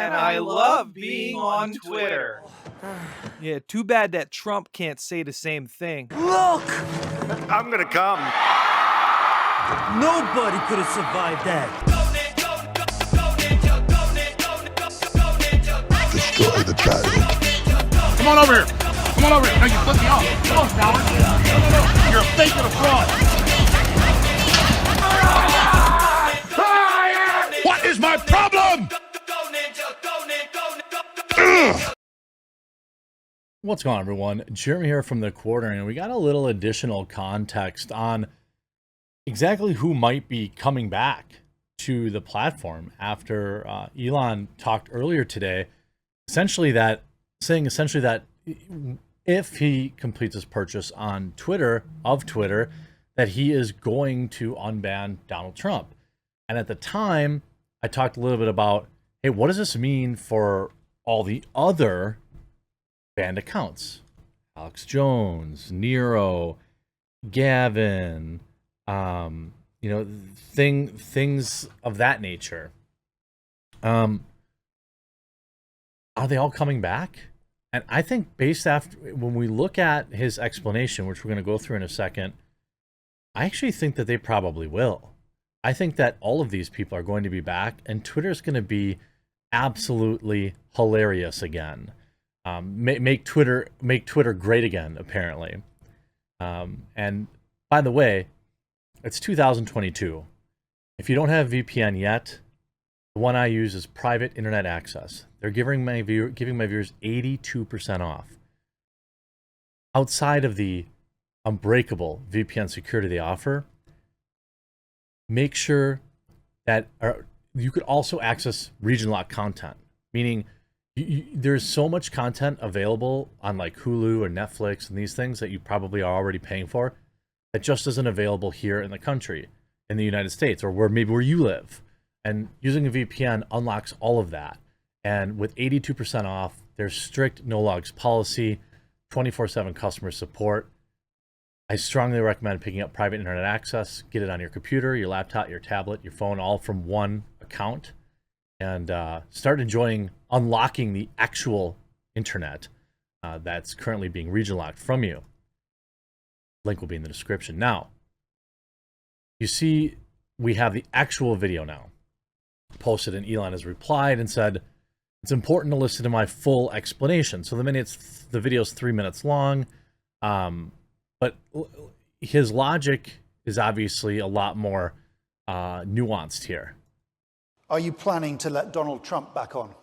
man, I love being on Twitter. Yeah, too bad that Trump can't say the same thing. Look! I'm gonna come. Nobody could have survived that. Destroy the child. Come on over here. Come on over here. No, you flipped me off. Come on, coward. No. You're a fake and a fraud. What is my problem? What's going on, everyone? Jeremy here from The Quartering, and we got a little additional context on exactly who might be coming back to the platform after Elon talked earlier today, saying essentially that if he completes his purchase on Twitter, that he is going to unban Donald Trump. And at the time, I talked a little bit about, hey, what does this mean for all the other banned accounts? Alex Jones, Nero, Gavin, things of that nature. Are they all coming back? And I think when we look at his explanation, which we're going to go through in a second, I actually think that they probably will. I think that all of these people are going to be back, and Twitter's going to be absolutely hilarious again. Make Twitter great again, apparently. And by the way, it's 2022. If you don't have VPN yet, the one I use is private internet access. They're giving my viewers 82% off. Outside of the unbreakable VPN security they offer, make sure that you could also access region lock content, meaning there's so much content available on like Hulu or Netflix and these things that you probably are already paying for that just isn't available here in the country, in the United States, or where you live. And using a VPN unlocks all of that. And with 82% off, there's strict no logs policy, 24/7 customer support. I strongly recommend picking up private internet access. Get it on your computer, your laptop, your tablet, your phone, all from one account, and start unlocking the actual internet that's currently being region locked from you. Link will be in the description. Now, you see we have the actual video now posted, and Elon has replied and said, it's important to listen to my full explanation. So the video's 3 minutes long, but his logic is obviously a lot more nuanced here. Are you planning to let Donald Trump back on?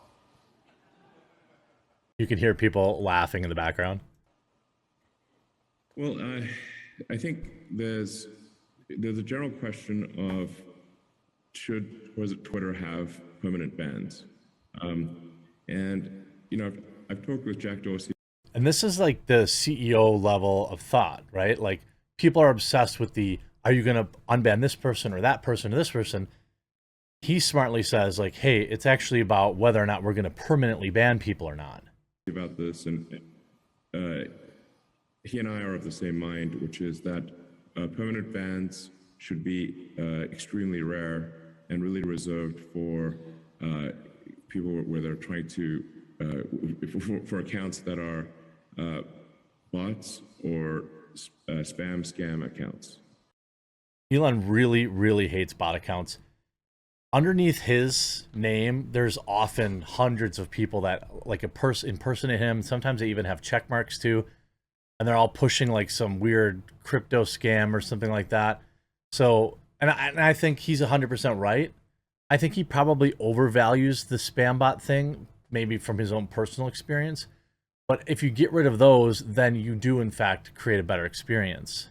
You can hear people laughing in the background. Well, I think there's a general question of should Twitter have permanent bans? And I've talked with Jack Dorsey. And this is like the CEO level of thought, right? Like people are obsessed with are you going to unban this person or that person or this person? He smartly says like, hey, it's actually about whether or not we're going to permanently ban people or not. About this, and he and I are of the same mind, which is that permanent bans should be extremely rare and really reserved for people where they're trying to, for accounts that are bots or spam scam accounts. Elon really, really hates bot accounts. Underneath his name, there's often hundreds of people that like impersonate him. Sometimes they even have check marks too. And they're all pushing like some weird crypto scam or something like that. So, and I think he's 100% right. I think he probably overvalues the spam bot thing, maybe from his own personal experience. But if you get rid of those, then you do in fact create a better experience.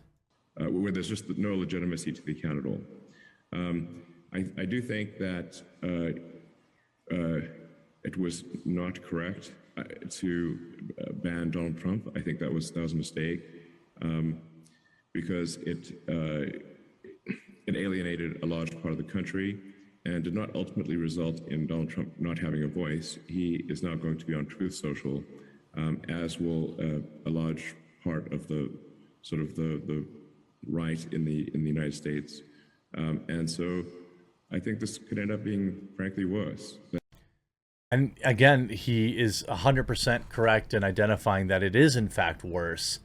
Where there's just no legitimacy to the account at all. I do think that it was not correct to ban Donald Trump. I think that was a mistake because it alienated a large part of the country and did not ultimately result in Donald Trump not having a voice. He is now going to be on Truth Social, as will a large part of the right in the United States, and so I think this could end up being frankly worse. And again, he is 100% correct in identifying that it is in fact worse.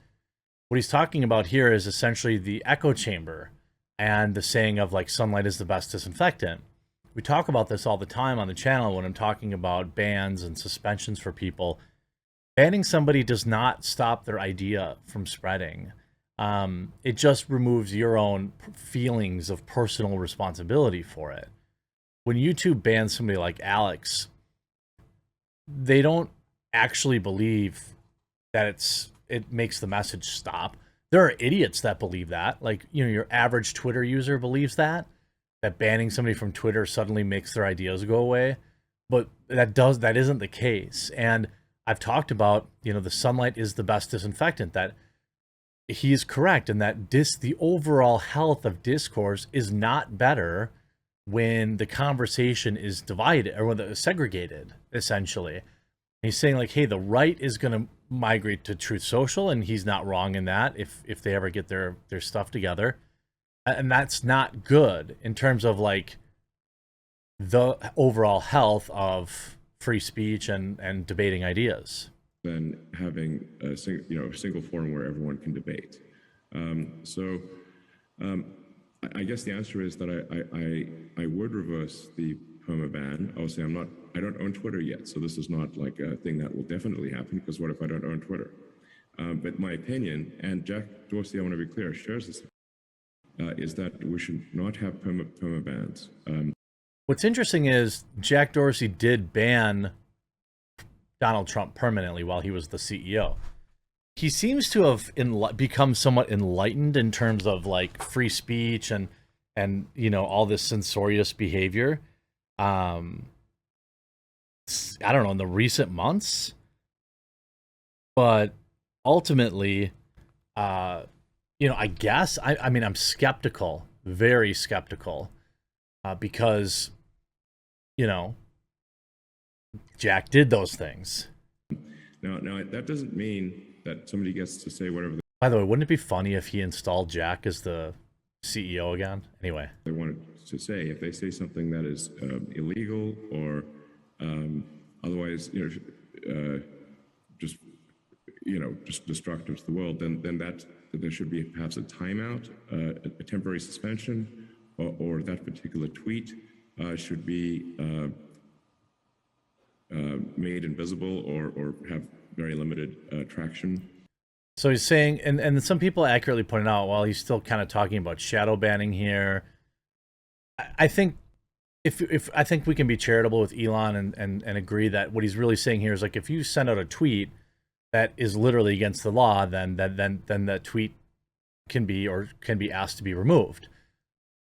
What he's talking about here is essentially the echo chamber and the saying of like sunlight is the best disinfectant. We talk about this all the time on the channel when I'm talking about bans and suspensions for people. Banning somebody does not stop their idea from spreading. It just removes your own feelings of personal responsibility for it. When YouTube bans somebody like Alex, they don't actually believe that it makes the message stop. There are idiots that believe that. Like, you know, your average Twitter user believes that banning somebody from Twitter suddenly makes their ideas go away. But that isn't the case. And I've talked about, you know, the sunlight is the best disinfectant. That he's correct in that the overall health of discourse is not better when the conversation is divided or when it's segregated, essentially. And he's saying like, hey, the right is going to migrate to Truth Social, and he's not wrong in that if they ever get their stuff together. And that's not good in terms of like the overall health of free speech and debating ideas. Than having a single forum where everyone can debate. I guess the answer is that I would reverse the perma ban. Obviously, I don't own Twitter yet, so this is not like a thing that will definitely happen, because what if I don't own Twitter? But my opinion, and Jack Dorsey, I want to be clear, shares this, is that we should not have perma bans. What's interesting is Jack Dorsey did ban Donald Trump permanently while he was the CEO. He seems to have become somewhat enlightened in terms of like free speech and you know, all this censorious behavior. I don't know, in the recent months, but ultimately, you know, I guess I mean, I'm skeptical, very skeptical, because, you know, Jack did those things. Now that doesn't mean that somebody gets to say whatever By the way, wouldn't it be funny if he installed Jack as the CEO again? Anyway, they wanted to say. If they say something that is illegal or otherwise, just destructive to the world, then that there should be perhaps a timeout, a temporary suspension, or that particular tweet should be made invisible or have very limited traction. so he's saying, and some people accurately pointed out, while he's still kind of talking about shadow banning here. I think if I think we can be charitable with Elon and agree that what he's really saying here is like, if you send out a tweet that is literally against the law, then that tweet can be asked to be removed.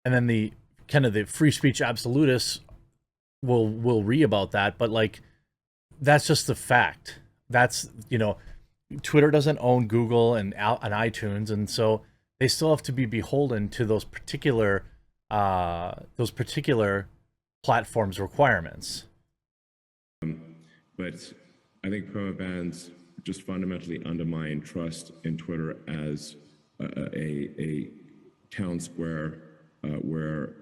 And then the kind of the free speech absolutists will read about that, but like, that's just the fact. That's, you know, Twitter doesn't own Google and iTunes, and so they still have to be beholden to those particular platforms' requirements. But I think perma bans just fundamentally undermine trust in Twitter as a town square where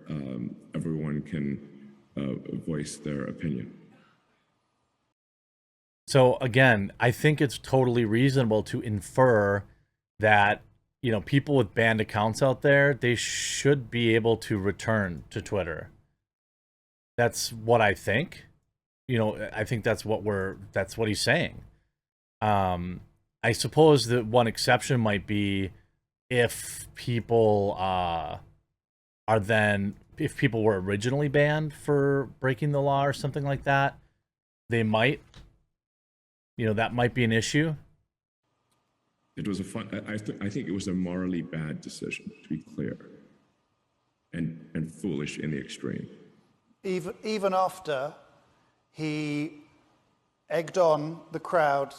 everyone can voice their opinion. So again, I think it's totally reasonable to infer that, you know, people with banned accounts out there, they should be able to return to Twitter. That's what I think. You know, I think that's what he's saying. I suppose that one exception might be if people if people were originally banned for breaking the law or something like that, they might, you know, that might be an issue. It was I think it was a morally bad decision, to be clear, and foolish in the extreme. Even after he egged on the crowd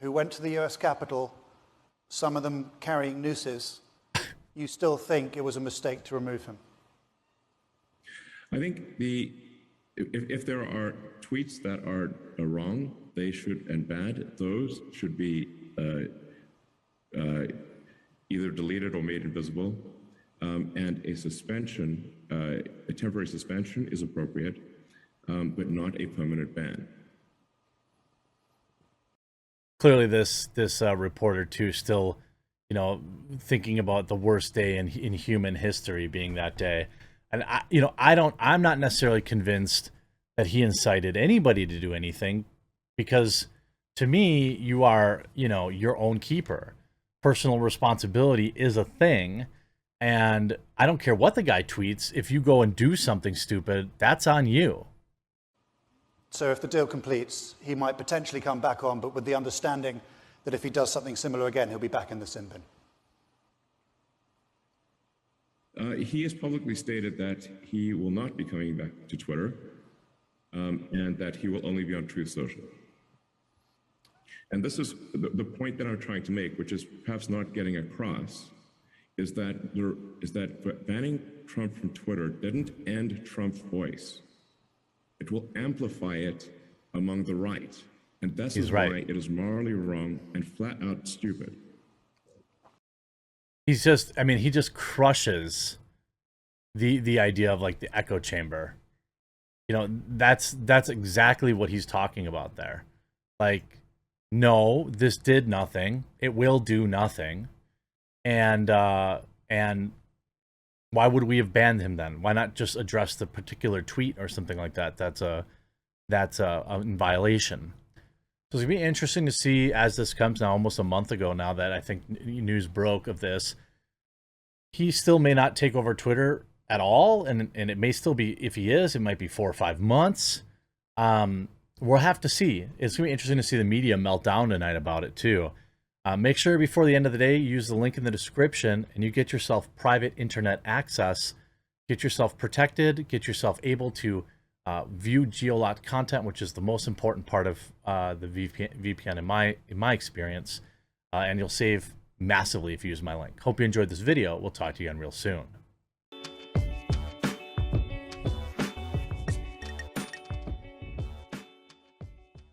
who went to the US Capitol, some of them carrying nooses, you still think it was a mistake to remove him? I think if there are tweets that are wrong, they should, and bad, those should be either deleted or made invisible, and a suspension, a temporary suspension is appropriate, but not a permanent ban. clearly this reporter too still, thinking about the worst day in human history being that day. And I'm not necessarily convinced that he incited anybody to do anything, because to me, you are, your own keeper. Personal responsibility is a thing. And I don't care what the guy tweets. If you go and do something stupid, that's on you. So if the deal completes, he might potentially come back on, but with the understanding that if he does something similar again, he'll be back in the sin bin. He has publicly stated that he will not be coming back to Twitter, and that he will only be on Truth Social. And this is the point that I'm trying to make, which is perhaps not getting across, is that banning Trump from Twitter didn't end Trump's voice. It will amplify it among the right. And this is why it is morally wrong and flat out stupid. He just crushes the idea of like the echo chamber. That's exactly what he's talking about there. Like, no, this did nothing. It will do nothing. And why would we have banned him then? Why not just address the particular tweet or something like that? That's in violation. So it's gonna be interesting to see as this comes now, almost a month ago now that I think news broke of this. He still may not take over Twitter at all, and it may still be, if he is, it might be 4 or 5 months. We'll have to see. It's gonna be interesting to see the media melt down tonight about it too. Make sure before the end of the day, you use the link in the description and you get yourself private internet access, get yourself protected, get yourself able to view geolocked content, which is the most important part of the VPN in my experience, and you'll save massively if you use my link. Hope you enjoyed this video. We'll talk to you again real soon.